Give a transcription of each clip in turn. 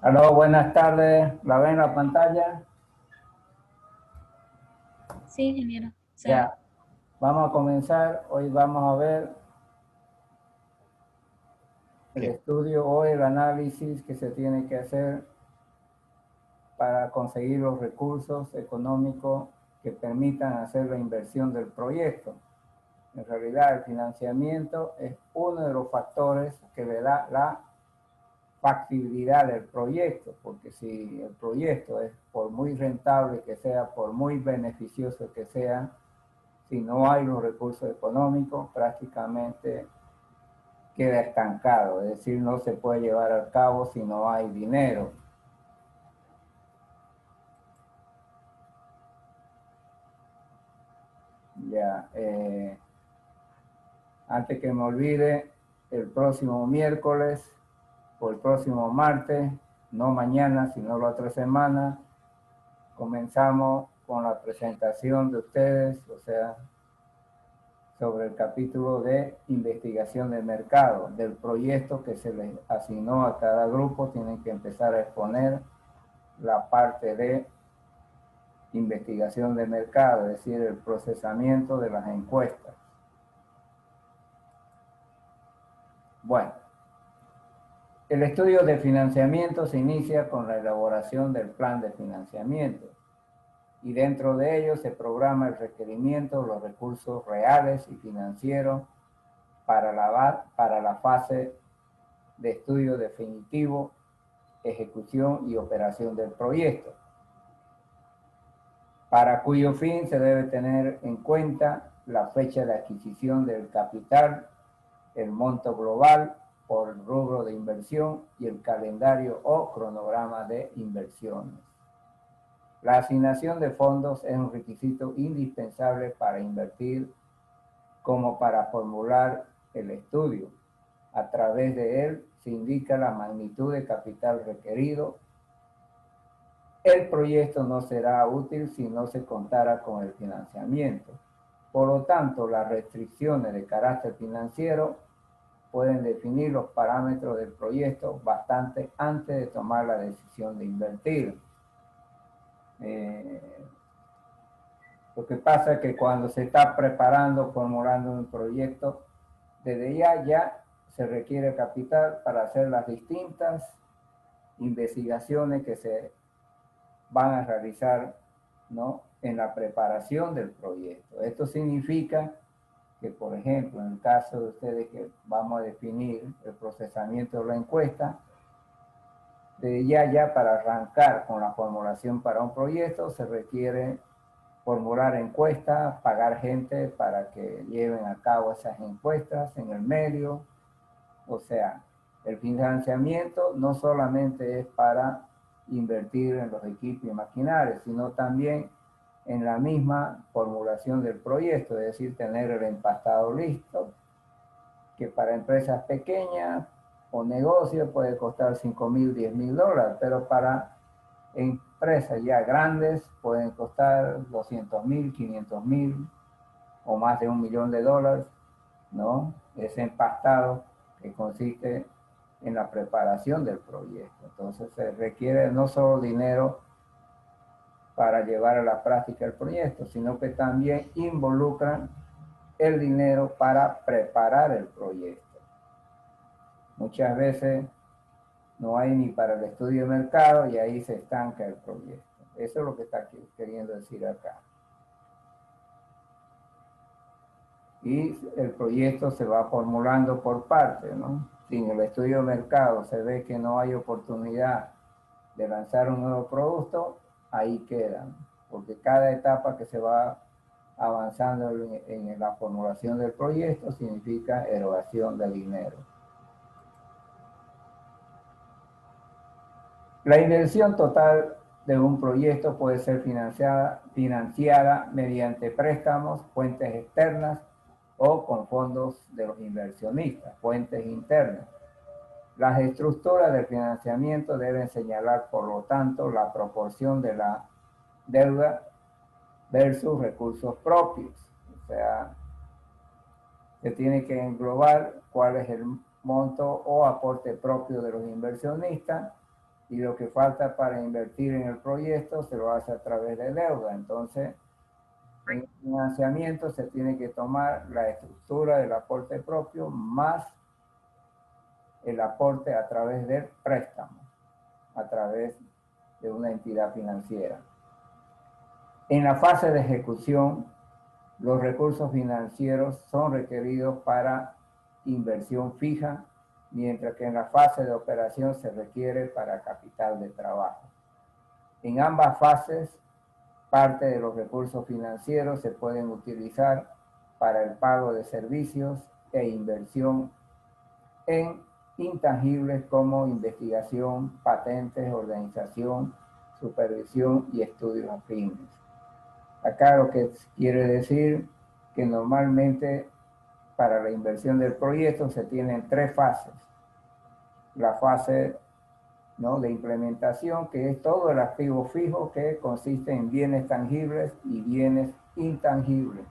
Aló, buenas tardes. ¿La ven en la pantalla? Sí, ingeniero. Ya, vamos a comenzar. Hoy vamos a ver el estudio o el análisis que se tiene que hacer para conseguir los recursos económicos que permitan hacer la inversión del proyecto. En realidad, el financiamiento es uno de los factores que le da la factibilidad del proyecto, porque si el proyecto es por muy rentable que sea, por muy beneficioso que sea, si no hay los recursos económicos, prácticamente queda estancado, es decir, no se puede llevar a cabo si no hay dinero. Ya, antes que me olvide, el próximo miércoles o el próximo martes, no mañana, sino la otra semana, comenzamos con la presentación de ustedes, o sea, sobre el capítulo de investigación de mercado, del proyecto que se les asignó a cada grupo. Tienen que empezar a exponer la parte de investigación de mercado, es decir, el procesamiento de las encuestas. Bueno, el estudio de financiamiento se inicia con la elaboración del plan de financiamiento y dentro de ello se programa el requerimiento de los recursos reales y financieros para la fase de estudio definitivo, ejecución y operación del proyecto, para cuyo fin se debe tener en cuenta la fecha de adquisición del capital, el monto global por rubro de inversión y el calendario o cronograma de inversiones. La asignación de fondos es un requisito indispensable para invertir como para formular el estudio. A través de él se indica la magnitud de capital requerido. El proyecto no será útil si no se contara con el financiamiento. Por lo tanto, las restricciones de carácter financiero pueden definir los parámetros del proyecto bastante antes de tomar la decisión de invertir. Lo que pasa es que cuando se está preparando, formulando un proyecto, desde ya se requiere capital para hacer las distintas investigaciones que se van a realizar, ¿no?, en la preparación del proyecto. Esto significa que, por ejemplo, en el caso de ustedes que vamos a definir el procesamiento de la encuesta, de ya para arrancar con la formulación para un proyecto se requiere formular encuestas, pagar gente para que lleven a cabo esas encuestas en el medio. O sea, el financiamiento no solamente es para invertir en los equipos y maquinarias, sino también en la misma formulación del proyecto, es decir, tener el empastado listo, que para empresas pequeñas o negocios puede costar $5,000, $10,000, pero para Empresas ya grandes pueden costar 200.000, 500.000 o más de $1.000.000, ¿no? Ese empastado que consiste en la preparación del proyecto. Entonces se requiere no solo dinero para llevar a la práctica el proyecto, sino que también involucran el dinero para preparar el proyecto. Muchas veces no hay ni para el estudio de mercado y ahí se estanca el proyecto. Eso es lo que está queriendo decir acá. Y el proyecto se va formulando por partes, ¿no? Si en el estudio de mercado se ve que no hay oportunidad de lanzar un nuevo producto, ahí quedan, porque cada etapa que se va avanzando en la formulación del proyecto significa erogación de dinero. La inversión total de un proyecto puede ser financiada mediante préstamos, fuentes externas o con fondos de los inversionistas, fuentes internas. Las estructuras del financiamiento deben señalar, por lo tanto, la proporción de la deuda versus recursos propios. O sea, se tiene que englobar cuál es el monto o aporte propio de los inversionistas, y lo que falta para invertir en el proyecto se lo hace a través de deuda. Entonces, en el financiamiento se tiene que tomar la estructura del aporte propio más el aporte a través del préstamo, a través de una entidad financiera. En la fase de ejecución, los recursos financieros son requeridos para inversión fija, mientras que en la fase de operación se requiere para capital de trabajo. En ambas fases, parte de los recursos financieros se pueden utilizar para el pago de servicios e inversión en intangibles como investigación, patentes, organización, supervisión y estudios afines. Acá lo que quiere decir que normalmente para la inversión del proyecto se tienen tres fases. La fase, ¿no?, de implementación, que es todo el activo fijo, que consiste en bienes tangibles y bienes intangibles.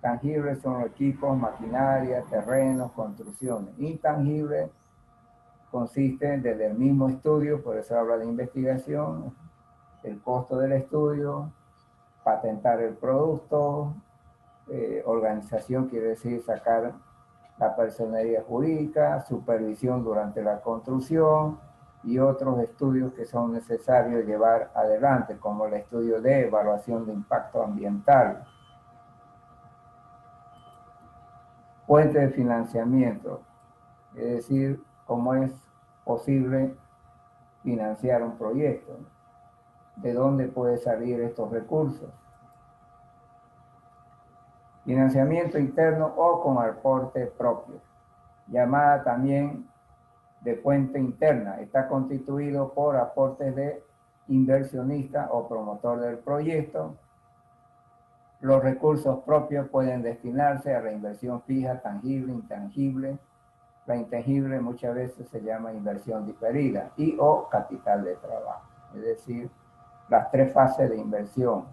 Tangibles son equipos, maquinaria, terrenos, construcciones. Intangibles consisten desde el mismo estudio, por eso habla de investigación, el costo del estudio, patentar el producto, organización quiere decir sacar la personería jurídica, supervisión durante la construcción y otros estudios que son necesarios llevar adelante, como el estudio de evaluación de impacto ambiental. Fuente de financiamiento, es decir, cómo es posible financiar un proyecto, de dónde pueden salir estos recursos. Financiamiento interno o con aporte propio, llamada también de fuente interna. Está constituido por aportes de inversionista o promotor del proyecto. Los recursos propios pueden destinarse a la inversión fija, tangible, intangible. La intangible muchas veces se llama inversión diferida y o capital de trabajo. Es decir, las tres fases de inversión.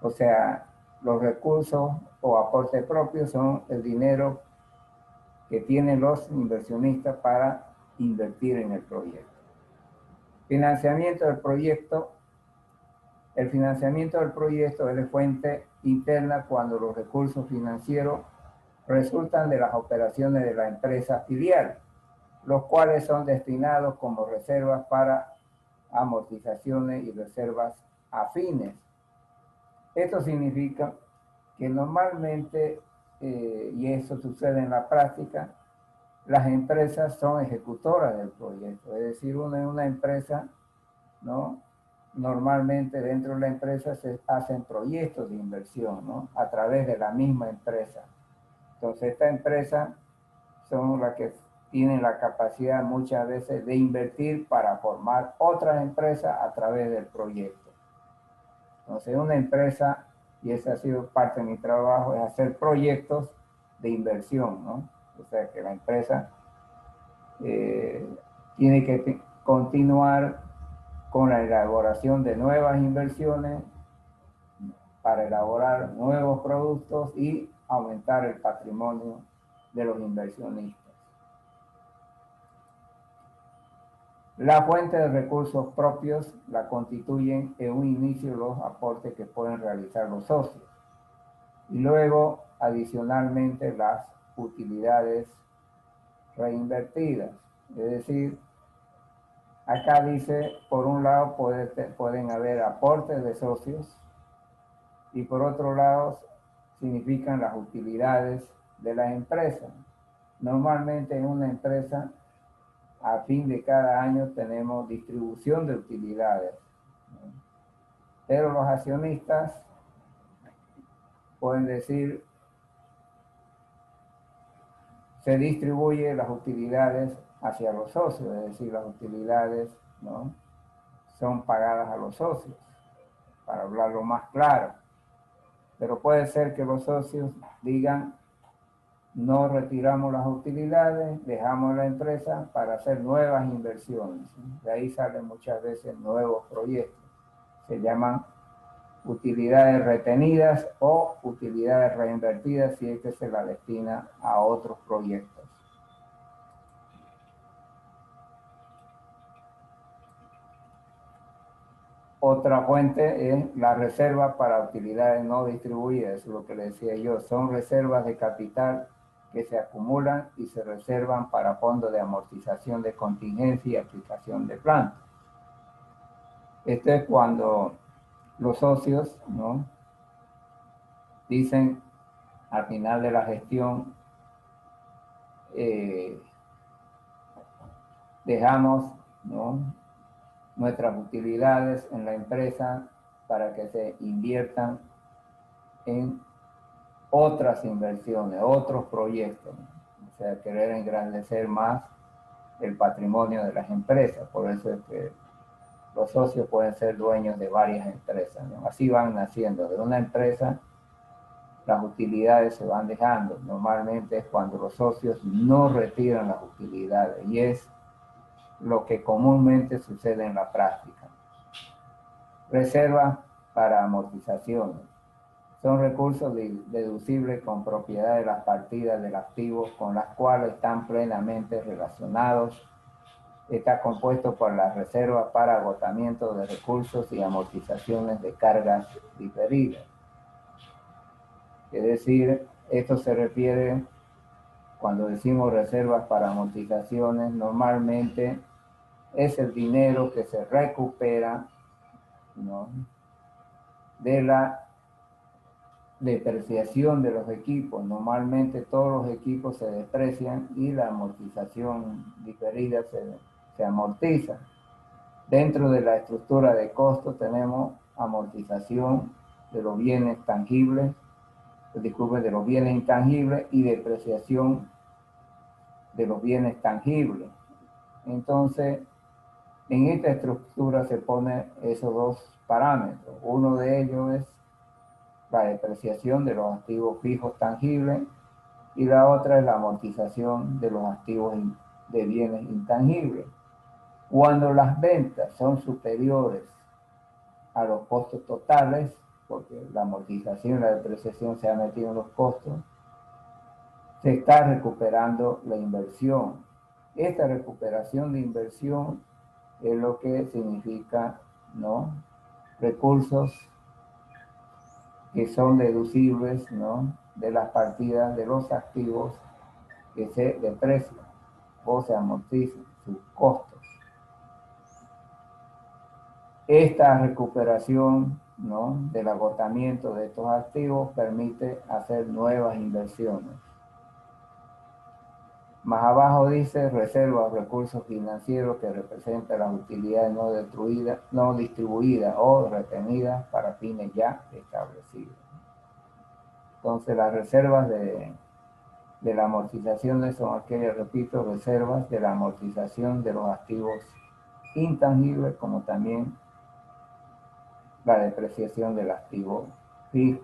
O sea, los recursos o aporte propio son el dinero que tienen los inversionistas para invertir en el proyecto. Financiamiento del proyecto. El financiamiento del proyecto es de fuente interna cuando los recursos financieros resultan de las operaciones de la empresa filial, los cuales son destinados como reservas para amortizaciones y reservas afines. Esto significa que normalmente, y eso sucede en la práctica, las empresas son ejecutoras del proyecto. Es decir, una empresa, ¿no?, normalmente dentro de la empresa se hacen proyectos de inversión, ¿no?, a través de la misma empresa. Entonces, esta empresa son las que tienen la capacidad muchas veces de invertir para formar otras empresas a través del proyecto. Entonces, una empresa, y esa ha sido parte de mi trabajo, es hacer proyectos de inversión, ¿no? O sea, que la empresa tiene que continuar con la elaboración de nuevas inversiones para elaborar nuevos productos y aumentar el patrimonio de los inversionistas. La fuente de recursos propios la constituyen en un inicio los aportes que pueden realizar los socios y luego adicionalmente las utilidades reinvertidas. Es decir, acá dice, por un lado pueden haber aportes de socios y por otro lado significan las utilidades de la empresa. Normalmente en una empresa a fin de cada año tenemos distribución de utilidades, ¿no? Pero los accionistas pueden decir, se distribuye las utilidades hacia los socios, es decir, las utilidades, ¿no?, son pagadas a los socios, para hablarlo más claro. Pero puede ser que los socios digan, no retiramos las utilidades, dejamos la empresa para hacer nuevas inversiones. De ahí salen muchas veces nuevos proyectos. Se llaman utilidades retenidas o utilidades reinvertidas si es que se la destina a otros proyectos. Otra fuente es la reserva para utilidades no distribuidas, es lo que le decía yo, son reservas de capital que se acumulan y se reservan para fondos de amortización de contingencia y aplicación de plantas. Esto es cuando los socios, ¿no?, dicen al final de la gestión, dejamos, ¿no?, nuestras utilidades en la empresa para que se inviertan en otras inversiones, otros proyectos, ¿no? O sea, querer engrandecer más el patrimonio de las empresas. Por eso es que los socios pueden ser dueños de varias empresas, ¿no? Así van naciendo. De una empresa, las utilidades se van dejando. Normalmente es cuando los socios no retiran las utilidades y es lo que comúnmente sucede en la práctica. Reservas para amortizaciones. Son recursos deducibles con propiedad de las partidas del activo con las cuales están plenamente relacionados. Está compuesto por la reserva para agotamiento de recursos y amortizaciones de cargas diferidas. Es decir, esto se refiere, cuando decimos reservas para amortizaciones, normalmente es el dinero que se recupera, ¿no?, de la depreciación de los equipos. Normalmente todos los equipos se deprecian y la amortización diferida se amortiza. Dentro de la estructura de costos tenemos amortización de los bienes tangibles, de los bienes intangibles y depreciación de los bienes tangibles. Entonces, en esta estructura se ponen esos dos parámetros. Uno de ellos es la depreciación de los activos fijos tangibles y la otra es la amortización de los activos de bienes intangibles. Cuando las ventas son superiores a los costos totales, porque la amortización y la depreciación se han metido en los costos, se está recuperando la inversión. Esta recuperación de inversión es lo que significa, ¿no?, recursos que son deducibles, ¿no?, de las partidas de los activos que se deprecian o se amortizan sus costos. Esta recuperación, ¿no?, del agotamiento de estos activos permite hacer nuevas inversiones. Más abajo dice reserva de recursos financieros que representa las utilidades no distribuidas o retenidas para fines ya establecidos. Entonces las reservas de la amortización son aquellas, repito, reservas de la amortización de los activos intangibles, como también la depreciación del activo fijo,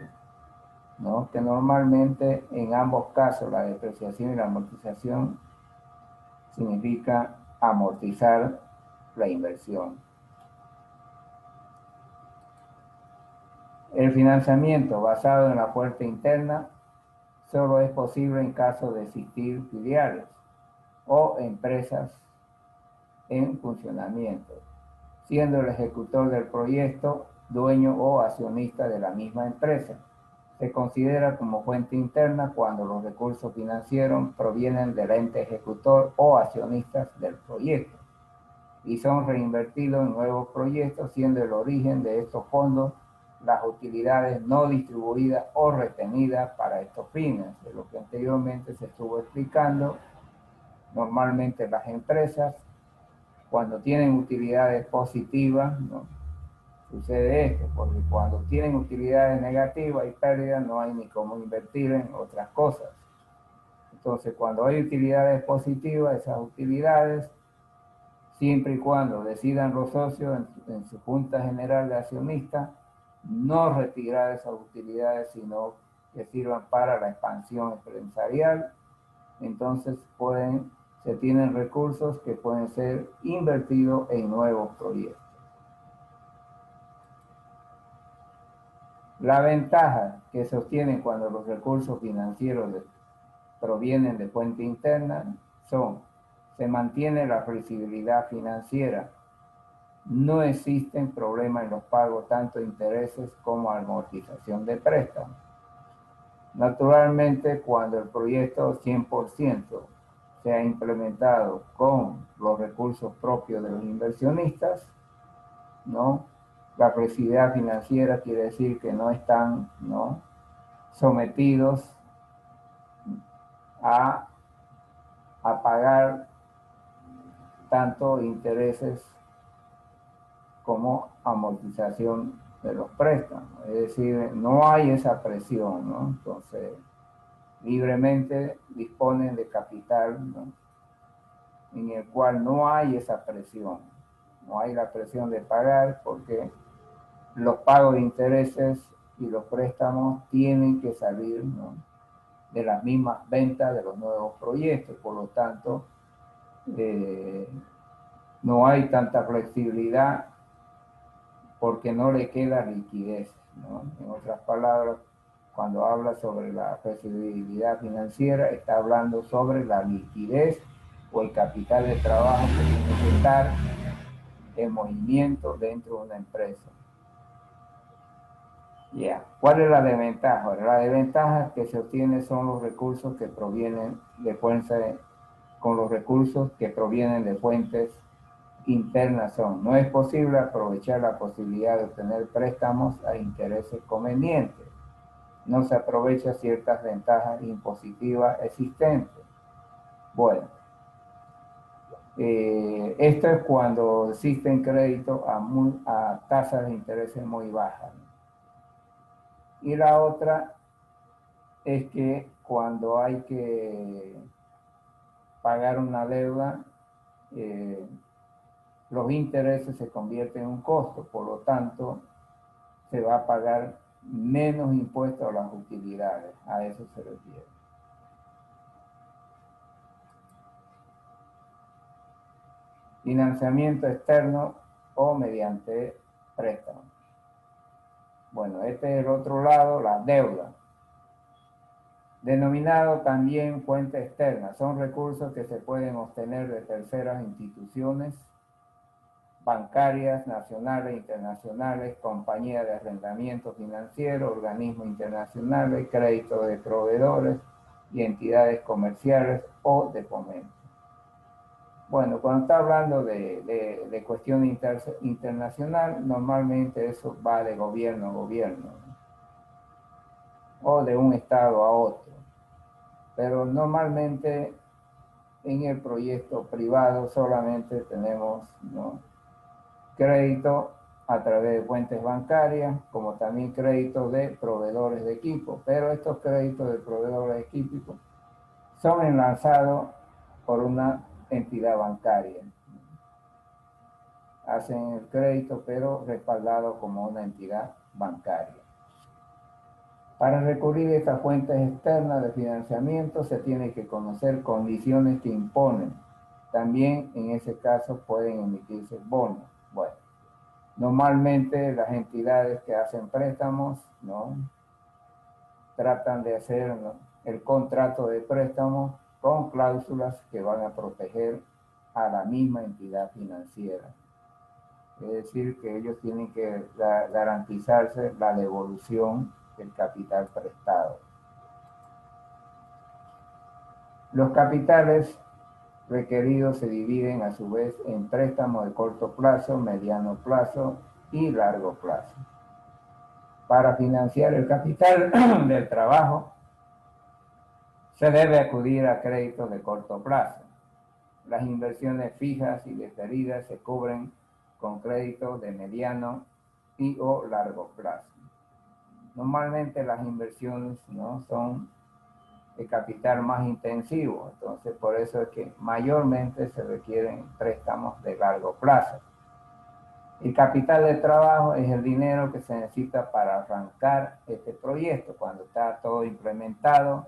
¿no?, que normalmente en ambos casos la depreciación y la amortización significa amortizar la inversión. El financiamiento basado en la fuente interna solo es posible en caso de existir filiales o empresas en funcionamiento, siendo el ejecutor del proyecto dueño o accionista de la misma empresa. Se considera como fuente interna cuando los recursos financieros provienen del ente ejecutor o accionistas del proyecto y son reinvertidos en nuevos proyectos, siendo el origen de estos fondos las utilidades no distribuidas o retenidas para estos fines. De lo que anteriormente se estuvo explicando, normalmente las empresas, cuando tienen utilidades positivas, ¿no?, sucede esto, porque cuando tienen utilidades negativas y pérdidas, no hay ni cómo invertir en otras cosas. Entonces, cuando hay utilidades positivas, esas utilidades, siempre y cuando decidan los socios en su Junta General de Accionistas, no retirar esas utilidades, sino que sirvan para la expansión empresarial, entonces se tienen recursos que pueden ser invertidos en nuevos proyectos. La ventaja que se obtiene cuando los recursos financieros provienen de fuente interna se mantiene la flexibilidad financiera, no existen problemas en los pagos, tanto intereses como amortización de préstamos. Naturalmente, cuando el proyecto 100% se ha implementado con los recursos propios de los inversionistas, ¿no?, la flexibilidad financiera quiere decir que no están, ¿no?, sometidos a pagar tanto intereses como amortización de los préstamos. Es decir, no hay esa presión, ¿no? Entonces, libremente disponen de capital, ¿no?, en el cual no hay esa presión. No hay la presión de pagar porque los pagos de intereses y los préstamos tienen que salir, ¿no?, de las mismas ventas de los nuevos proyectos. Por lo tanto, no hay tanta flexibilidad porque no le queda liquidez, ¿no? En otras palabras, cuando habla sobre la flexibilidad financiera, está hablando sobre la liquidez o el capital de trabajo que tiene que estar en movimiento dentro de una empresa. ¿Cuál es la desventaja? La desventaja que se obtiene son los recursos que provienen de fuentes, con los recursos que provienen de fuentes internas no es posible aprovechar la posibilidad de obtener préstamos a intereses convenientes. No se aprovecha ciertas ventajas impositivas existentes. Bueno, esto es cuando existen créditos a tasas de intereses muy bajas. Y la otra es que cuando hay que pagar una deuda, los intereses se convierten en un costo, por lo tanto, se va a pagar menos impuestos a las utilidades. A eso se refiere. Financiamiento externo o mediante préstamos. Bueno, este es el otro lado, la deuda. Denominado también fuente externa. Son recursos que se pueden obtener de terceras instituciones bancarias, nacionales, internacionales, compañías de arrendamiento financiero, organismos internacionales, créditos de proveedores y entidades comerciales o de fomento. Bueno, cuando está hablando de cuestión internacional, normalmente eso va de gobierno a gobierno, ¿no?, o de un estado a otro. Pero normalmente en el proyecto privado solamente tenemos, ¿no?, crédito a través de fuentes bancarias, como también créditos de proveedores de equipo. Pero estos créditos de proveedores de equipo son enlazados por una entidad bancaria. Hacen el crédito, pero respaldado como una entidad bancaria. Para recurrir a estas fuentes externas de financiamiento se tiene que conocer condiciones que imponen. También en ese caso pueden emitirse bonos. Bueno, Normalmente las entidades que hacen préstamos, ¿no?, tratan de hacer, ¿no?, el contrato de préstamo con cláusulas que van a proteger a la misma entidad financiera. Es decir, que ellos tienen que garantizarse la devolución del capital prestado. Los capitales requeridos se dividen a su vez en préstamos de corto plazo, mediano plazo y largo plazo. Para financiar el capital del trabajo, se debe acudir a créditos de corto plazo. Las inversiones fijas y diferidas se cubren con créditos de mediano y o largo plazo. Normalmente las inversiones, ¿no?, son de capital más intensivo, entonces por eso es que mayormente se requieren préstamos de largo plazo. El capital de trabajo es el dinero que se necesita para arrancar este proyecto cuando está todo implementado.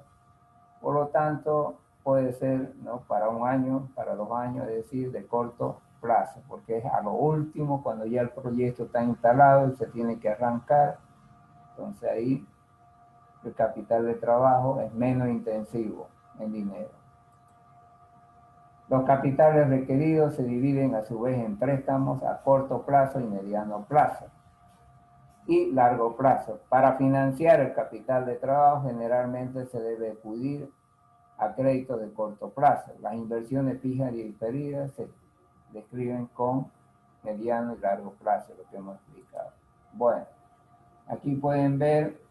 Por lo tanto, puede ser, ¿no?, para 1 año, para 2 años, es decir, de corto plazo, porque es a lo último cuando ya el proyecto está instalado y se tiene que arrancar. Entonces ahí el capital de trabajo es menos intensivo en dinero. Los capitales requeridos se dividen a su vez en préstamos a corto plazo y mediano plazo y largo plazo. Para financiar el capital de trabajo generalmente se debe acudir a créditos de corto plazo. Las inversiones fijas y diferidas se describen con mediano y largo plazo, lo que hemos explicado. Bueno, aquí pueden ver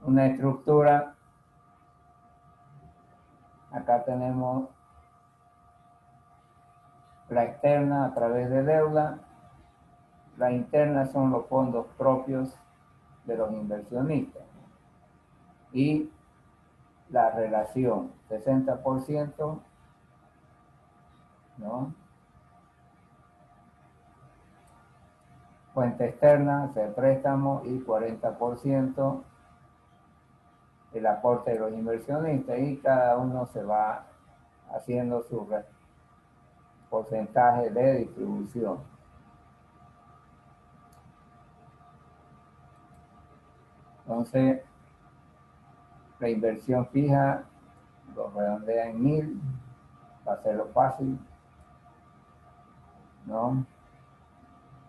una estructura. Acá tenemos la externa a través de deuda. La interna son los fondos propios de los inversionistas. Y la relación, 60%, ¿no?, fuente externa, el préstamo, y 40% el aporte de los inversionistas, y cada uno se va haciendo su porcentaje de distribución. Entonces, la inversión fija lo redondea en 1000, para hacerlo fácil, ¿no?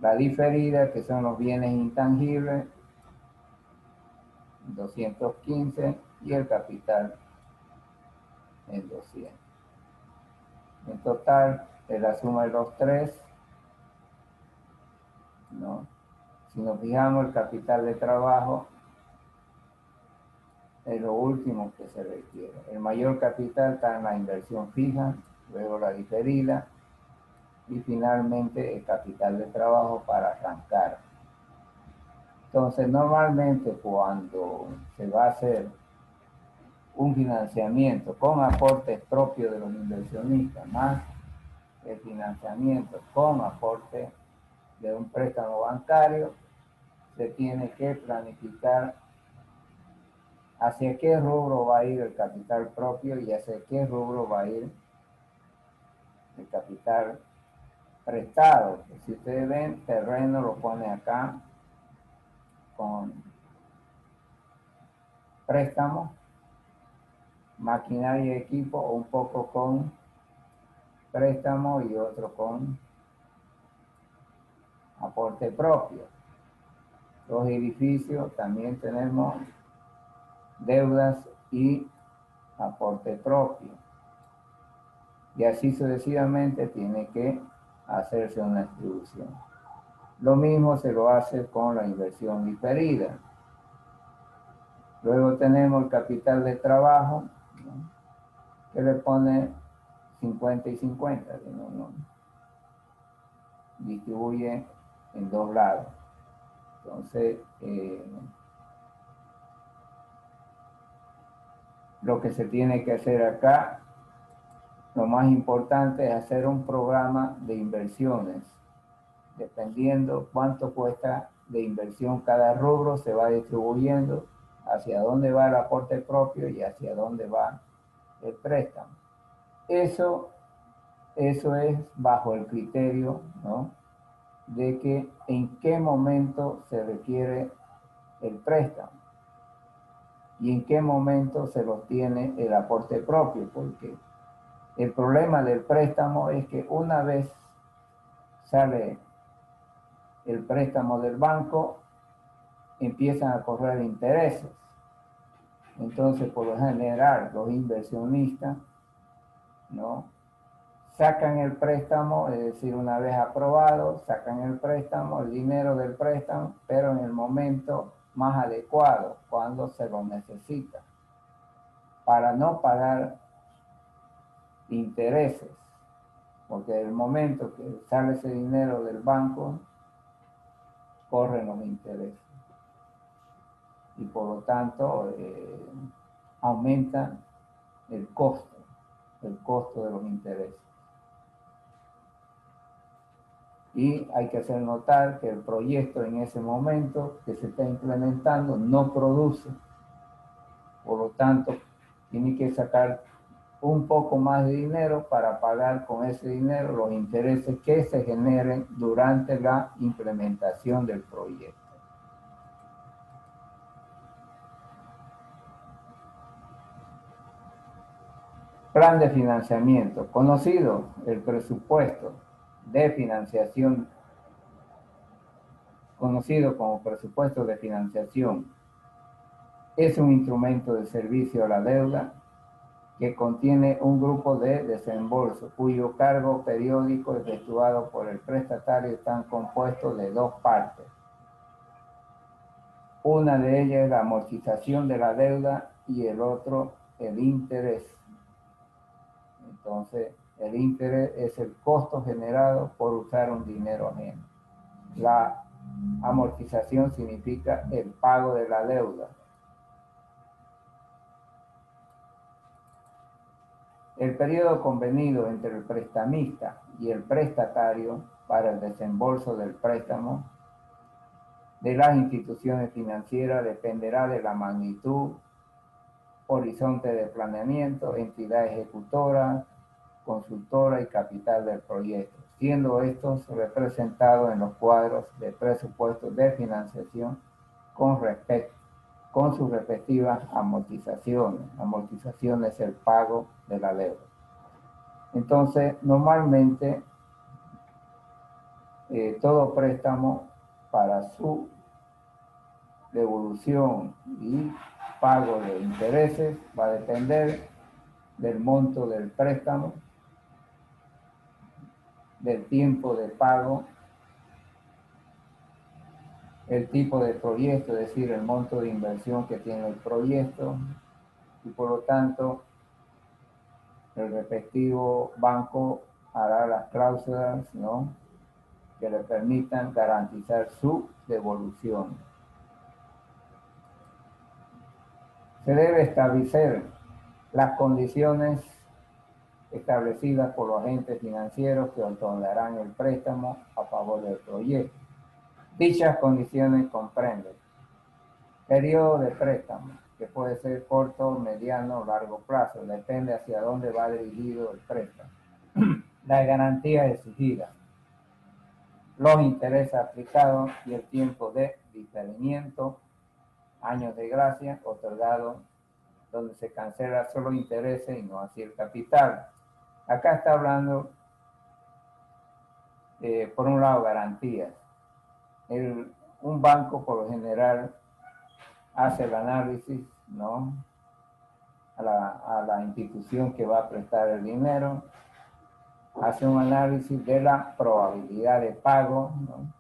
La diferida, que son los bienes intangibles, 215, y el capital en 200. En total, es la suma de los tres, ¿no? Si nos fijamos, el capital de trabajo es lo último que se requiere. El mayor capital está en la inversión fija, luego la diferida y finalmente el capital de trabajo para arrancar. Entonces, normalmente cuando se va a hacer un financiamiento con aportes propios de los inversionistas, más el financiamiento con aporte de un préstamo bancario, se tiene que planificar hacia qué rubro va a ir el capital propio y hacia qué rubro va a ir el capital prestado. Si ustedes ven, terreno lo pone acá con préstamo, maquinaria y equipo un poco con préstamo y otro con aporte propio. Los edificios también tenemos deudas y aporte propio. Y así sucesivamente tiene que hacerse una distribución. Lo mismo se lo hace con la inversión diferida. Luego tenemos el capital de trabajo, ¿no?, que le pone 50 y 50, ¿no? Distribuye en 2 lados. Entonces, lo que se tiene que hacer acá, lo más importante es hacer un programa de inversiones, dependiendo cuánto cuesta de inversión cada rubro se va distribuyendo hacia dónde va el aporte propio y hacia dónde va el préstamo. Eso es bajo el criterio, ¿no?, de que en qué momento se requiere el préstamo y en qué momento se obtiene el aporte propio, porque el problema del préstamo es que una vez sale el préstamo del banco, empiezan a correr intereses. Entonces, por lo general, los inversionistas, ¿no?, sacan el préstamo, es decir, una vez aprobado, sacan el préstamo, el dinero del préstamo, pero en el momento más adecuado, cuando se lo necesita, para no pagar intereses, porque en el momento que sale ese dinero del banco, corren los intereses. Y por lo tanto, aumenta el costo de los intereses. Y hay que hacer notar que el proyecto en ese momento que se está implementando no produce. Por lo tanto, tiene que sacar un poco más de dinero para pagar con ese dinero los intereses que se generen durante la implementación del proyecto. Plan de financiamiento, conocido el presupuesto de financiación, conocido como presupuesto de financiación, es un instrumento de servicio a la deuda que contiene un grupo de desembolso cuyo cargo periódico efectuado por el prestatario están compuestos de dos partes. Una de ellas es la amortización de la deuda y el otro el interés. Entonces, el interés es el costo generado por usar un dinero ajeno. La amortización significa el pago de la deuda. El periodo convenido entre el prestamista y el prestatario para el desembolso del préstamo de las instituciones financieras dependerá de la magnitud, horizonte de planeamiento, entidad ejecutora, consultora y capital del proyecto, siendo estos representados en los cuadros de presupuestos de financiación con sus respectivas amortizaciones. Amortización es el pago de la deuda. Entonces, normalmente, todo préstamo para su devolución y pago de intereses va a depender del monto del préstamo, del tiempo de pago, el tipo de proyecto, es decir, el monto de inversión que tiene el proyecto, y por lo tanto el respectivo banco hará las cláusulas, ¿no?, que le permitan garantizar su devolución. Se debe establecer las condiciones establecidas por los agentes financieros que otorgarán el préstamo a favor del proyecto. Dichas condiciones comprenden periodo de préstamo, que puede ser corto, mediano o largo plazo, depende hacia dónde va dirigido el préstamo. Las garantías exigidas, los intereses aplicados y el tiempo de diferimiento, años de gracia otorgado, donde se cancela solo intereses y no así el capital. Acá está hablando, por un lado, garantías. Un banco, por lo general, hace el análisis, ¿no?, a la institución que va a prestar el dinero, hace un análisis de la probabilidad de pago, ¿no?,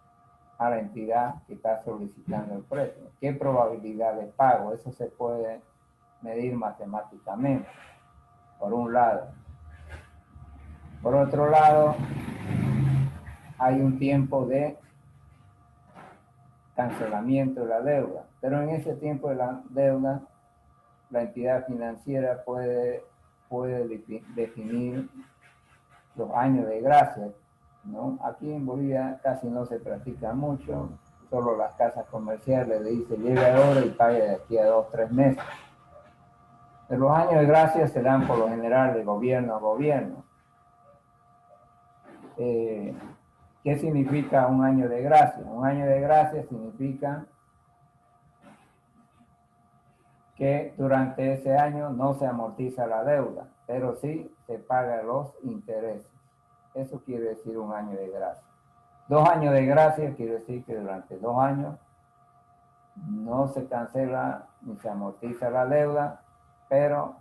a la entidad que está solicitando el préstamo. ¿Qué probabilidad de pago? Eso se puede medir matemáticamente, por un lado. Por otro lado, hay un tiempo de cancelamiento de la deuda, pero en ese tiempo de la deuda, la entidad financiera puede definir los años de gracia, ¿no? Aquí en Bolivia casi no se practica mucho, solo las casas comerciales le dice lleve ahora y pague de aquí a 2 o 3 meses. Pero los años de gracia se dan por lo general de gobierno a gobierno. ¿Qué significa un año de gracia? Un año de gracia significa que durante ese año no se amortiza la deuda, pero sí se pagan los intereses. Eso quiere decir un año de gracia. 2 años de gracia quiere decir que durante 2 años no se cancela ni se amortiza la deuda, pero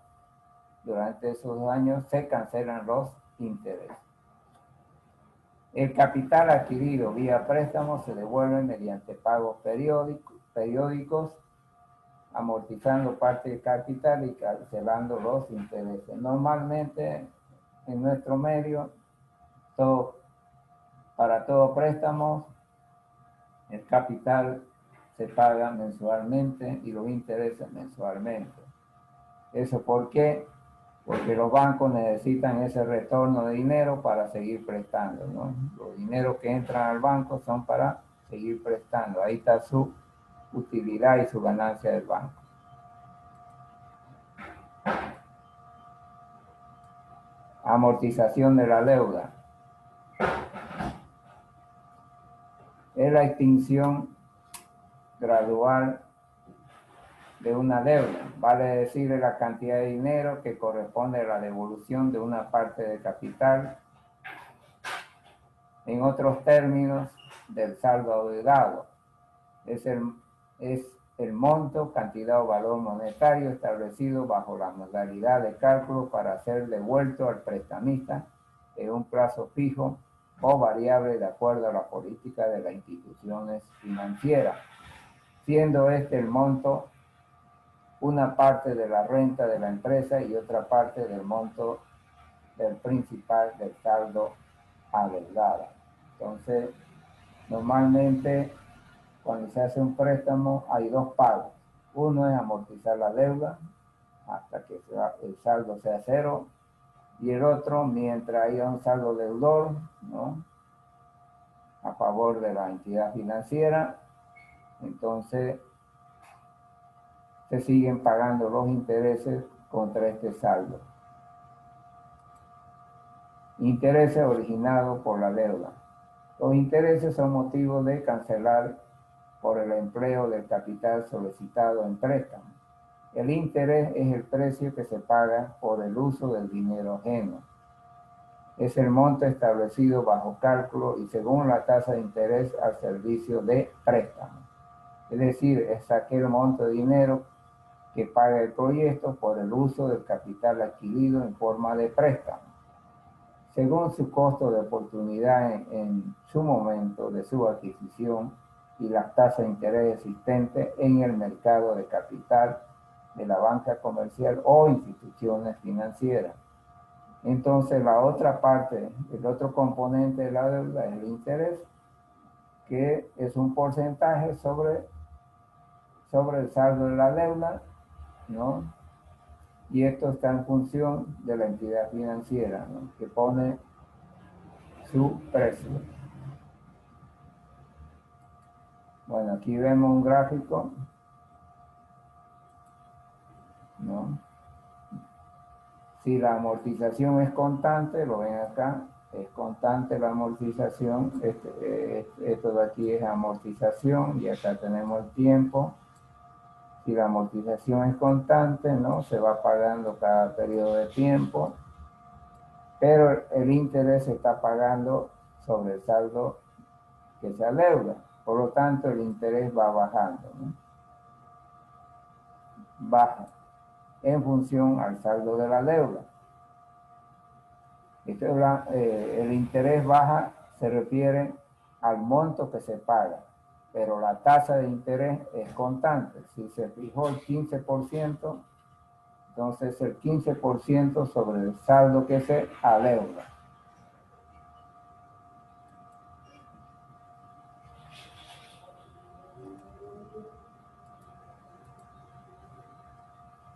durante esos 2 años se cancelan los intereses. El capital adquirido vía préstamo se devuelve mediante pagos periódicos, amortizando parte del capital y cancelando los intereses. Normalmente en nuestro medio, para todo préstamo, el capital se paga mensualmente y los intereses mensualmente. ¿Eso por qué? Porque los bancos necesitan ese retorno de dinero para seguir prestando, ¿no? Los dineros que entran al banco son para seguir prestando. Ahí está su utilidad y su ganancia del banco. Amortización de la deuda. Es la extinción gradual de una deuda, vale decir la cantidad de dinero que corresponde a la devolución de una parte del capital, en otros términos, del saldo adeudado. Es el monto, cantidad o valor monetario establecido bajo la modalidad de cálculo para ser devuelto al prestamista en un plazo fijo o variable de acuerdo a la política de las instituciones financieras, siendo este el monto una parte de la renta de la empresa y otra parte del monto del principal del saldo adeudado. Entonces, normalmente cuando se hace un préstamo hay 2 pagos. Uno es amortizar la deuda hasta que el saldo sea 0 y el otro mientras haya un saldo deudor, ¿no?, a favor de la entidad financiera, entonces se siguen pagando los intereses contra este saldo. Intereses originados por la deuda. Los intereses son motivo de cancelar por el empleo del capital solicitado en préstamo. El interés es el precio que se paga por el uso del dinero ajeno. Es el monto establecido bajo cálculo y según la tasa de interés al servicio de préstamo. Es decir, es aquel monto de dinero que paga el proyecto por el uso del capital adquirido en forma de préstamo, según su costo de oportunidad en su momento de su adquisición y las tasas de interés existentes en el mercado de capital de la banca comercial o instituciones financieras. Entonces, la otra parte, el otro componente de la deuda es el interés, que es un porcentaje sobre el saldo de la deuda, ¿no? Y esto está en función de la entidad financiera, ¿no?, que pone su precio. Bueno, aquí vemos un gráfico, ¿no? Si la amortización es constante, lo ven acá, es constante la amortización, esto de aquí es amortización y acá tenemos el tiempo. Si la amortización es constante, ¿no?, se va pagando cada periodo de tiempo, pero el interés se está pagando sobre el saldo que se adeuda. Por lo tanto, el interés va bajando, ¿no? Baja en función al saldo de la deuda. El interés baja se refiere al monto que se paga, pero la tasa de interés es constante. Si se fijó el 15%, entonces el 15% sobre el saldo que se adeuda.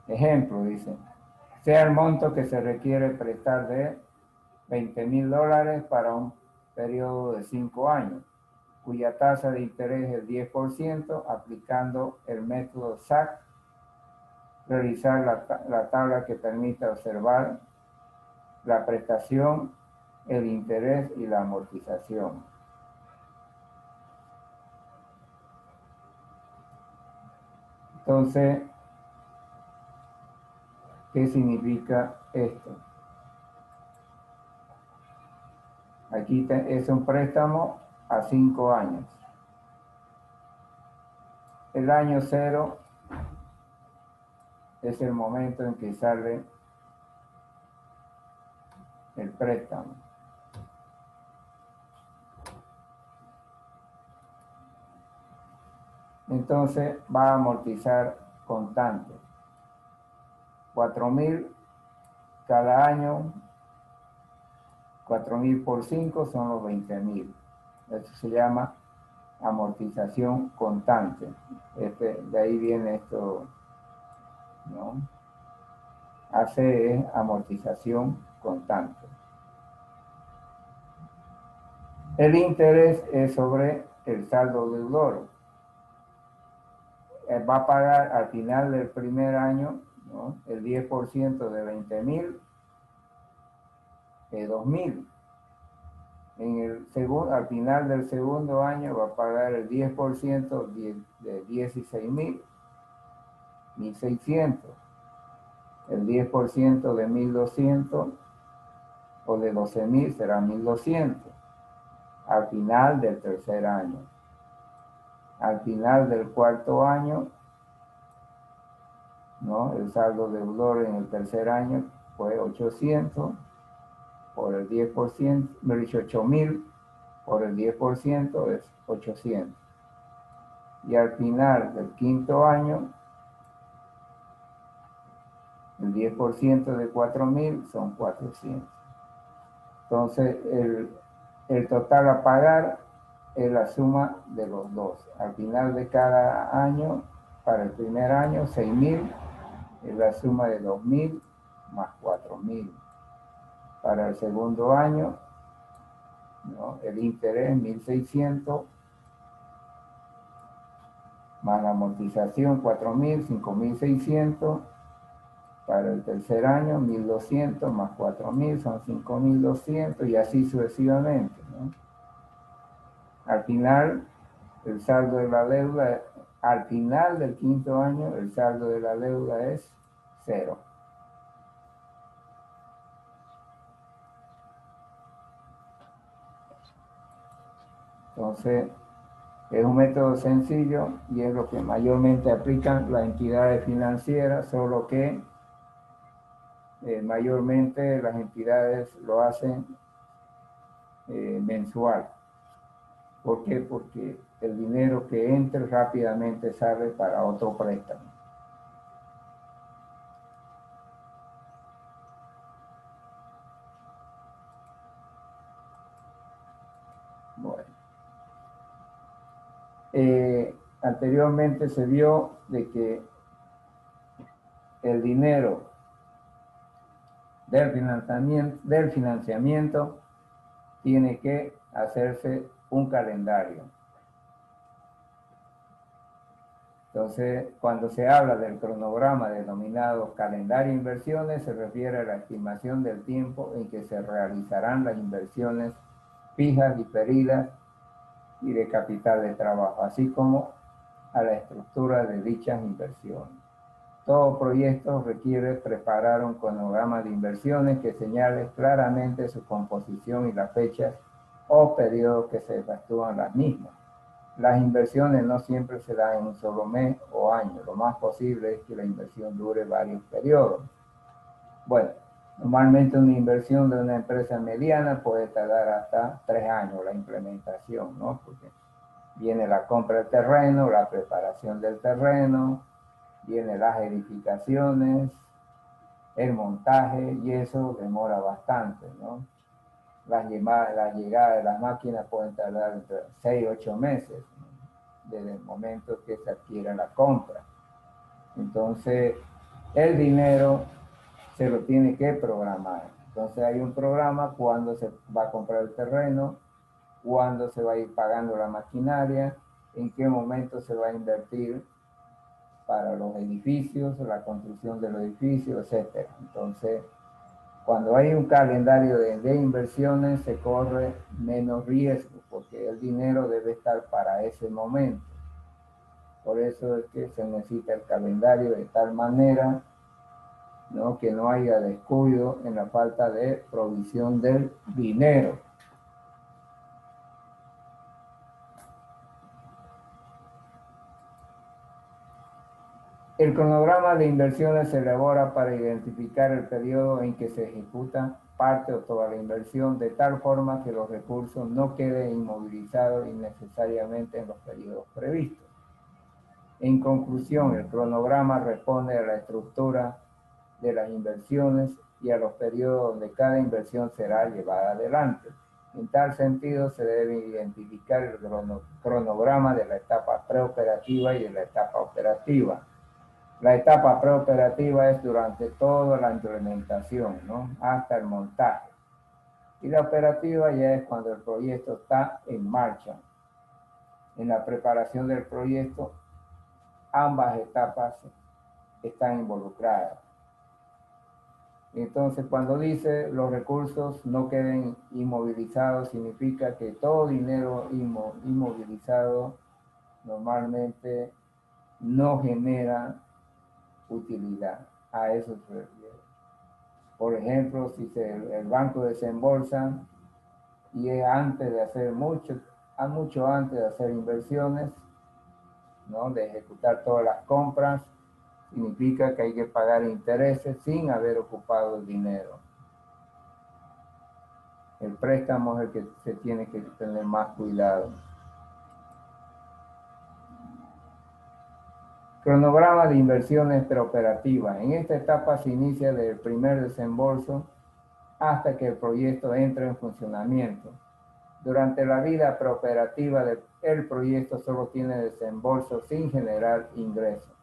Ejemplo, dice, sea el monto que se requiere prestar de $20,000 para un periodo de 5 años. cuya tasa de interés es el 10%, aplicando el método SAC, realizar la tabla que permita observar la prestación, el interés y la amortización. Entonces, ¿qué significa esto? Aquí es un préstamo a 5 años. El año 0 es el momento en que sale el préstamo. Entonces va a amortizar contante. 4.000 cada año. 4.000 por 5 son los 20.000. Eso se llama amortización constante. De ahí viene esto, ¿no? AC es amortización constante. El interés es sobre el saldo deudor. Va a pagar al final del primer año, ¿no?, el 10% de 20.000, 2.000. Al final del segundo año va a pagar el 10% de 16.000, 1.600. El 10% de 1.200 o de 12.000 será 1.200. Al final del tercer año. Al final del cuarto año, ¿no?, el saldo deudor en el tercer año fue 800 por el 10%, me he dicho 8.000 por el 10% es 800. Y al final del quinto año, el 10% de 4.000 son 400. Entonces, el total a pagar es la suma de los dos. Al final de cada año, para el primer año, 6.000 es la suma de 2.000 más 4.000. Para el segundo año, ¿no?, el interés 1.600 más la amortización 4.000, 5.600. Para el tercer año 1.200 más 4.000 son 5.200 y así sucesivamente, ¿no? Al final, el saldo de la deuda, al final del quinto año, el saldo de la deuda es 0. Entonces, es un método sencillo y es lo que mayormente aplican las entidades financieras, solo que mayormente las entidades lo hacen mensual. ¿Por qué? Porque el dinero que entre rápidamente sale para otro préstamo. Bueno. Anteriormente se vio de que el dinero del financiamiento tiene que hacerse un calendario. Entonces, cuando se habla del cronograma denominado calendario de inversiones, se refiere a la estimación del tiempo en que se realizarán las inversiones fijas, diferidas y de capital de trabajo, así como a la estructura de dichas inversiones. Todo proyecto requiere preparar un cronograma de inversiones que señale claramente su composición y las fechas o periodos que se efectúan las mismas. Las inversiones no siempre se dan en un solo mes o año. Lo más posible es que la inversión dure varios periodos. Bueno, normalmente una inversión de una empresa mediana puede tardar hasta 3 años la implementación, ¿no? Porque viene la compra del terreno, la preparación del terreno, vienen las edificaciones, el montaje, y eso demora bastante, ¿no? La llegada de las máquinas pueden tardar entre 6 y 8 meses, ¿no?, desde el momento que se adquiere la compra. Entonces, el dinero se lo tiene que programar. Entonces, hay un programa cuando se va a comprar el terreno, cuándo se va a ir pagando la maquinaria, en qué momento se va a invertir para los edificios, la construcción de los edificios, etc. Entonces, cuando hay un calendario de inversiones, se corre menos riesgo, porque el dinero debe estar para ese momento. Por eso es que se necesita el calendario de tal manera, ¿no?, que no haya descuido en la falta de provisión del dinero. El cronograma de inversiones se elabora para identificar el periodo en que se ejecuta parte o toda la inversión, de tal forma que los recursos no queden inmovilizados innecesariamente en los periodos previstos. En conclusión, el cronograma responde a la estructura de las inversiones y a los periodos donde cada inversión será llevada adelante. En tal sentido, se debe identificar el cronograma de la etapa preoperativa y de la etapa operativa. La etapa preoperativa es durante toda la implementación, ¿no?, hasta el montaje. Y la operativa ya es cuando el proyecto está en marcha. En la preparación del proyecto, ambas etapas están involucradas. Entonces, cuando dice los recursos no queden inmovilizados, significa que todo dinero inmovilizado normalmente no genera utilidad. A eso se refiere. Por ejemplo, si el banco desembolsa y es antes de hacer mucho antes de hacer inversiones, ¿no?, de ejecutar todas las compras, significa que hay que pagar intereses sin haber ocupado el dinero. El préstamo es el que se tiene que tener más cuidado. Cronograma de inversiones preoperativas. En esta etapa se inicia desde el primer desembolso hasta que el proyecto entre en funcionamiento. Durante la vida preoperativa del proyecto solo tiene desembolso sin generar ingresos,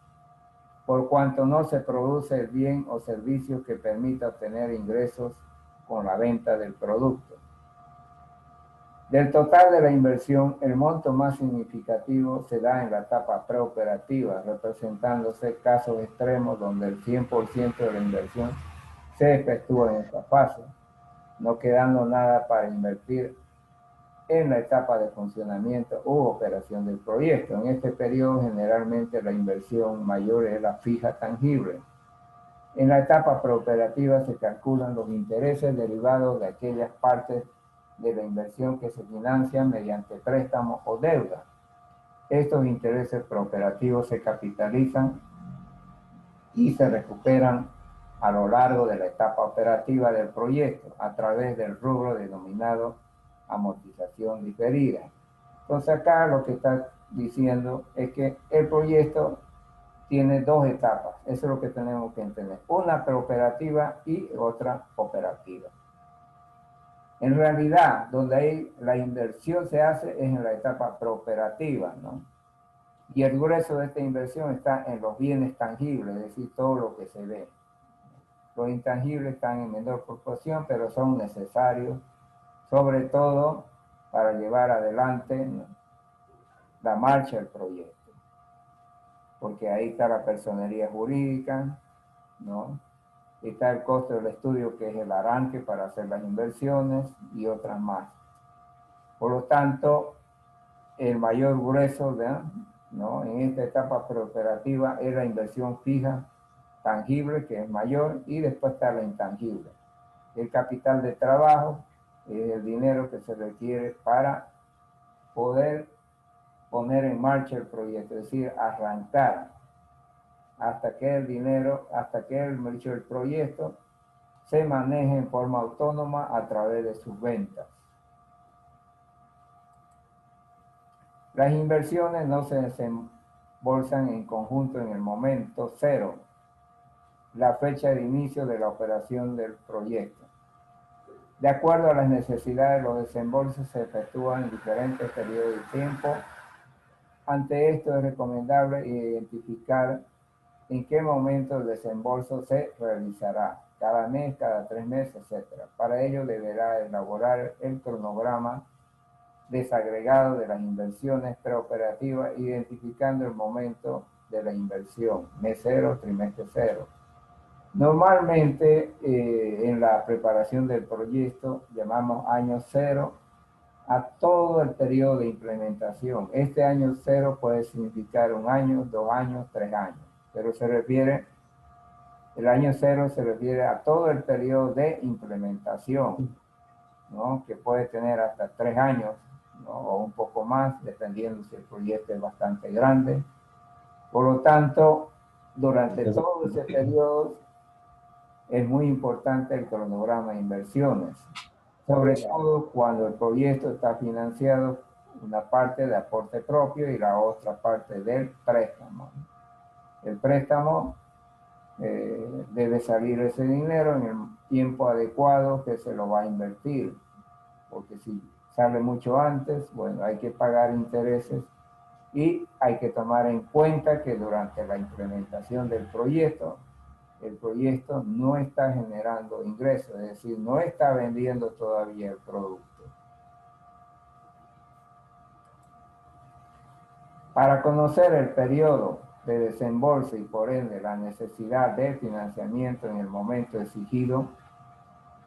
por cuanto no se produce el bien o servicio que permita obtener ingresos con la venta del producto. Del total de la inversión, el monto más significativo se da en la etapa preoperativa, representándose casos extremos donde el 100% de la inversión se efectúa en esta fase, no quedando nada para invertir en la etapa de funcionamiento u operación del proyecto. En este periodo, generalmente la inversión mayor es la fija tangible. En la etapa preoperativa se calculan los intereses derivados de aquellas partes de la inversión que se financian mediante préstamo o deuda. Estos intereses preoperativos se capitalizan y se recuperan a lo largo de la etapa operativa del proyecto a través del rubro denominado amortización diferida. Entonces acá lo que está diciendo es que el proyecto tiene dos etapas. Eso es lo que tenemos que entender. Una preoperativa y otra operativa. En realidad, donde la inversión se hace es en la etapa preoperativa, ¿no? Y el grueso de esta inversión está en los bienes tangibles, es decir, todo lo que se ve. Los intangibles están en menor proporción, pero son necesarios, sobre todo para llevar adelante, ¿no?, la marcha del proyecto. Porque ahí está la personería jurídica, ¿no? Está el costo del estudio, que es el arranque para hacer las inversiones, y otras más. Por lo tanto, el mayor grueso, ¿no?, en esta etapa preoperativa es la inversión fija tangible, que es mayor, y después está la intangible. El capital de trabajo es el dinero que se requiere para poder poner en marcha el proyecto, es decir, arrancar hasta que el proyecto se maneje en forma autónoma a través de sus ventas. Las inversiones no se desembolsan en conjunto en el momento cero, la fecha de inicio de la operación del proyecto. De acuerdo a las necesidades, los desembolsos se efectúan en diferentes periodos de tiempo. Ante esto es recomendable identificar en qué momento el desembolso se realizará, cada mes, cada 3 meses, etc. Para ello deberá elaborar el cronograma desagregado de las inversiones preoperativas, identificando el momento de la inversión, mes cero, trimestre cero. Normalmente en la preparación del proyecto llamamos año cero a todo el periodo de implementación. Este año cero puede significar 1 año, 2 años, 3 años, pero el año cero se refiere a todo el periodo de implementación, ¿no? Que puede tener hasta 3 años, ¿no? O un poco más, dependiendo si el proyecto es bastante grande. Por lo tanto, durante todo ese periodo es muy importante el cronograma de inversiones, sobre todo cuando el proyecto está financiado una parte de aporte propio y la otra parte del préstamo. El préstamo debe salir ese dinero en el tiempo adecuado que se lo va a invertir, porque si sale mucho antes, bueno, hay que pagar intereses y hay que tomar en cuenta que durante la implementación del proyecto, el proyecto no está generando ingresos, es decir, no está vendiendo todavía el producto. Para conocer el periodo de desembolso y por ende la necesidad de financiamiento en el momento exigido,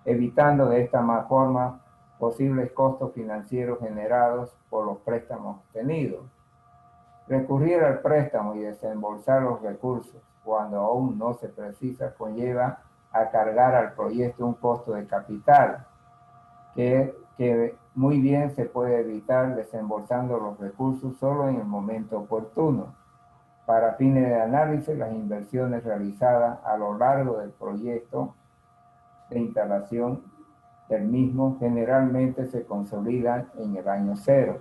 evitando de esta forma posibles costos financieros generados por los préstamos obtenidos. Recurrir al préstamo y desembolsar los recursos cuando aún no se precisa conlleva a cargar al proyecto un costo de capital que muy bien se puede evitar desembolsando los recursos solo en el momento oportuno. Para fines de análisis, las inversiones realizadas a lo largo del proyecto de instalación del mismo generalmente se consolidan en el año cero,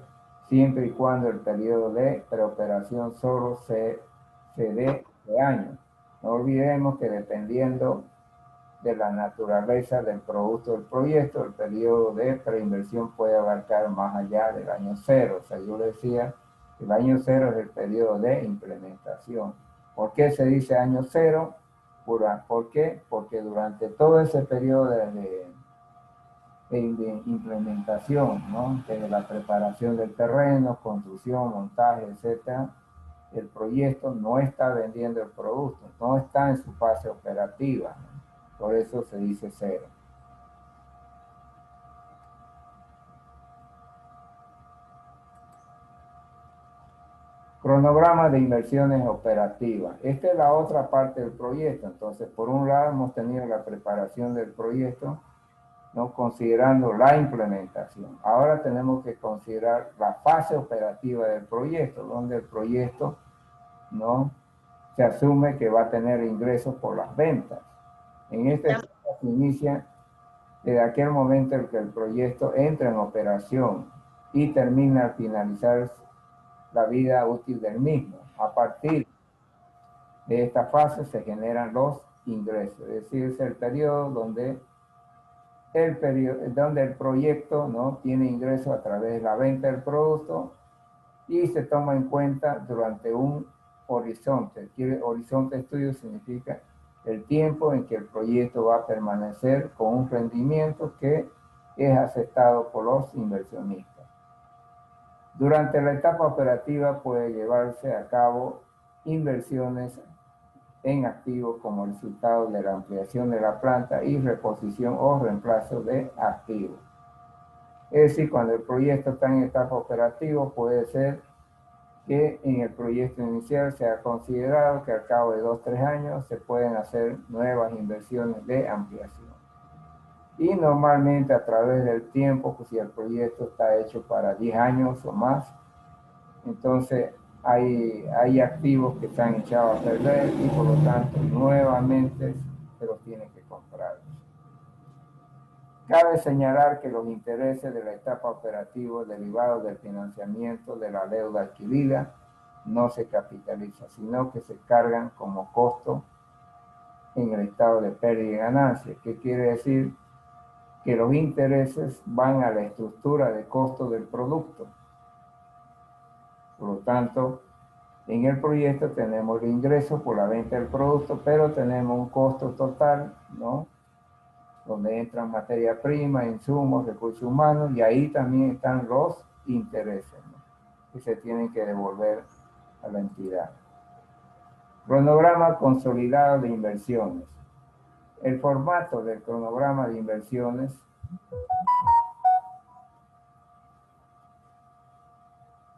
siempre y cuando el periodo de preoperación solo se dé de años. No olvidemos que dependiendo de la naturaleza del producto del proyecto, el periodo de preinversión puede abarcar más allá del año cero. O sea, yo le decía, el año cero es el periodo de implementación. ¿Por qué se dice año cero? ¿Por qué? Porque durante todo ese periodo de implementación, ¿no? Desde la preparación del terreno, construcción, montaje, etcétera, el proyecto no está vendiendo el producto, no está en su fase operativa, ¿no? Por eso se dice cero. Cronograma de inversiones operativas. Esta es la otra parte del proyecto. Entonces, por un lado hemos tenido la preparación del proyecto, ¿no? Considerando la implementación. Ahora tenemos que considerar la fase operativa del proyecto, donde el proyecto, ¿no? Se asume que va a tener ingresos por las ventas. En esta etapa se inicia desde aquel momento en que el proyecto entra en operación y termina al finalizar la vida útil del mismo. A partir de esta fase se generan los ingresos, es decir, es el periodo donde el proyecto, ¿no? Tiene ingresos a través de la venta del producto y se toma en cuenta durante un horizonte. Horizonte de estudio significa el tiempo en que el proyecto va a permanecer con un rendimiento que es aceptado por los inversionistas. Durante la etapa operativa puede llevarse a cabo inversiones en activos como resultado de la ampliación de la planta y reposición o reemplazo de activos. Es decir, cuando el proyecto está en etapa operativa, puede ser que en el proyecto inicial se ha considerado que al cabo de 2 o 3 años se pueden hacer nuevas inversiones de ampliación. Y normalmente a través del tiempo, pues si el proyecto está hecho para 10 años o más, entonces hay activos que están echados a perder y por lo tanto nuevamente se los tiene que comprar. Cabe señalar que los intereses de la etapa operativa derivados del financiamiento de la deuda adquirida no se capitalizan, sino que se cargan como costo en el estado de pérdida y ganancia. ¿Qué quiere decir? Que los intereses van a la estructura de costo del producto. Por lo tanto, en el proyecto tenemos el ingreso por la venta del producto, pero tenemos un costo total, ¿no? Donde entran materia prima, insumos, recursos humanos, y ahí también están los intereses, ¿no?, que se tienen que devolver a la entidad. Cronograma consolidado de inversiones. El formato del cronograma de inversiones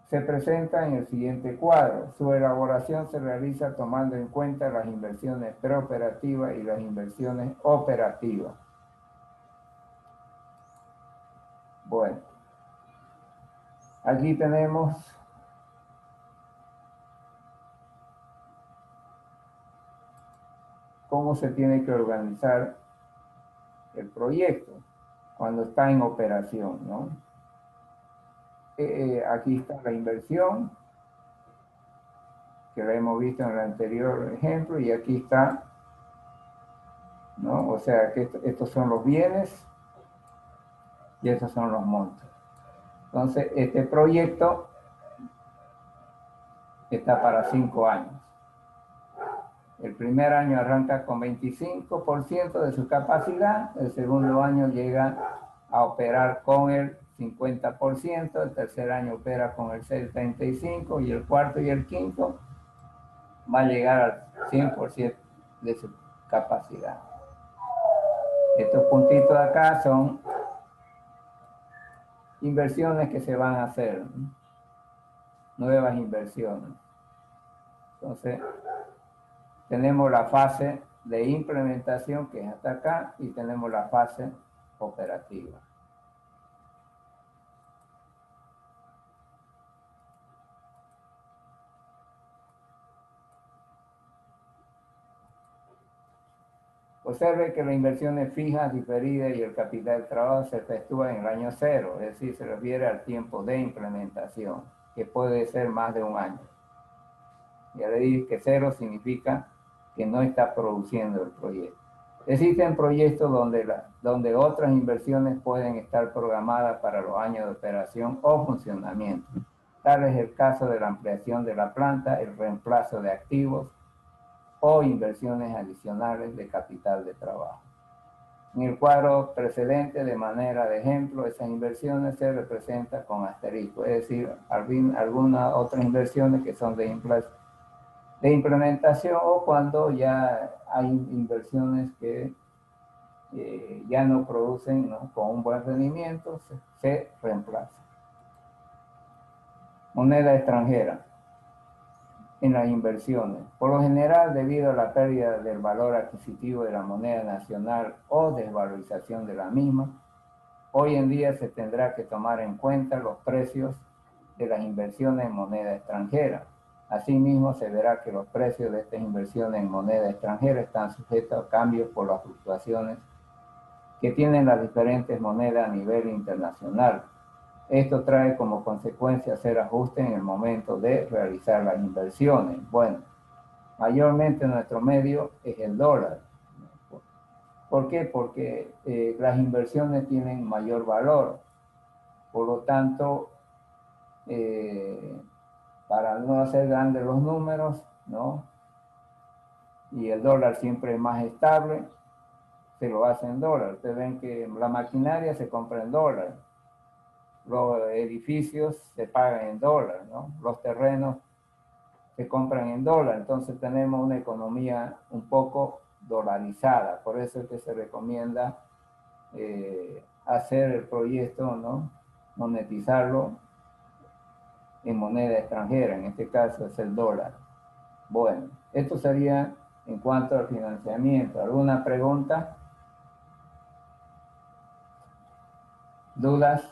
se presenta en el siguiente cuadro. Su elaboración se realiza tomando en cuenta las inversiones preoperativas y las inversiones operativas. Bueno, aquí tenemos cómo se tiene que organizar el proyecto cuando está en operación, ¿no? Aquí está la inversión, que la hemos visto en el anterior ejemplo, y aquí está, ¿no? O sea, que estos son los bienes y estos son los montos. Entonces, este proyecto está para 5 años. El primer año arranca con 25% de su capacidad, el segundo año llega a operar con el 50%, el tercer año opera con el 75% y el cuarto y el quinto va a llegar al 100% de su capacidad. Estos puntitos de acá son inversiones que se van a hacer, ¿no?, nuevas inversiones. Entonces, tenemos la fase de implementación, que es hasta acá, y tenemos la fase operativa. Observe que las inversiones fijas, diferidas y el capital de trabajo se efectúa en el año cero, es decir, se refiere al tiempo de implementación, que puede ser más de un año. Ya le dije que cero significa que no está produciendo el proyecto. Existen proyectos donde otras inversiones pueden estar programadas para los años de operación o funcionamiento. Tal es el caso de la ampliación de la planta, el reemplazo de activos o inversiones adicionales de capital de trabajo. En el cuadro precedente, de manera de ejemplo, esas inversiones se representan con asterisco, es decir, algunas otras inversiones que son de implementación, o cuando ya hay inversiones que ya no producen, ¿no?, con un buen rendimiento, se reemplazan. Moneda extranjera en las inversiones. Por lo general, debido a la pérdida del valor adquisitivo de la moneda nacional o desvalorización de la misma, hoy en día se tendrá que tomar en cuenta los precios de las inversiones en moneda extranjera. Asimismo, se verá que los precios de estas inversiones en moneda extranjera están sujetos a cambios por las fluctuaciones que tienen las diferentes monedas a nivel internacional. Esto trae como consecuencia hacer ajustes en el momento de realizar las inversiones. Bueno, mayormente nuestro medio es el dólar. ¿Por qué? Porque las inversiones tienen mayor valor. Por lo tanto, para no hacer grandes los números, ¿no?, y el dólar siempre es más estable, se lo hace en dólar. Ustedes ven que la maquinaria se compra en dólar, los edificios se pagan en dólar, ¿no?, los terrenos se compran en dólar. Entonces tenemos una economía un poco dolarizada. Por eso es que se recomienda hacer el proyecto, ¿no?, monetizarlo en moneda extranjera, en este caso es el dólar. Bueno, esto sería en cuanto al financiamiento. ¿Alguna pregunta? ¿Dudas?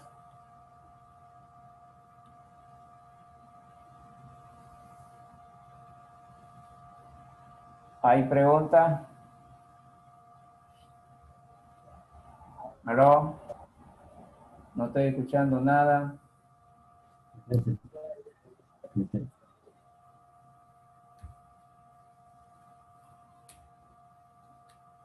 ¿Hay preguntas? ¿Aló? No estoy escuchando nada.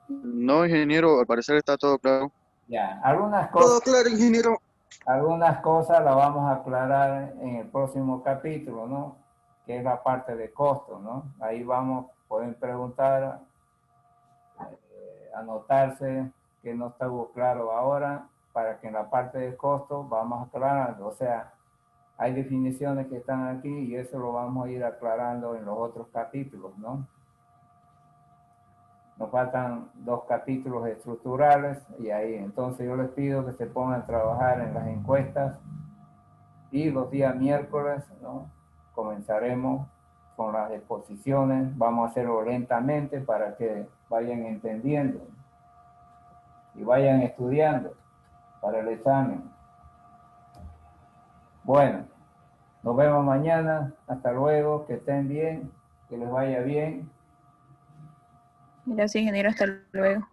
No, ingeniero, al parecer está todo claro. Ya, algunas Todo cosas, claro, ingeniero. las vamos a aclarar en el próximo capítulo, ¿no?, que es la parte de costo, ¿no? Ahí pueden preguntar, anotarse que no estuvo claro ahora, para que en la parte de costo vamos a aclarar. O sea, Hay definiciones que están aquí y eso lo vamos a ir aclarando en los otros capítulos, ¿no? Nos faltan 2 capítulos estructurales y ahí, entonces yo les pido que se pongan a trabajar en las encuestas y los días miércoles, ¿no? Comenzaremos con las exposiciones, vamos a hacerlo lentamente para que vayan entendiendo y vayan estudiando para el examen. Bueno, nos vemos mañana, hasta luego, que estén bien, que les vaya bien. Gracias, ingeniero, hasta luego.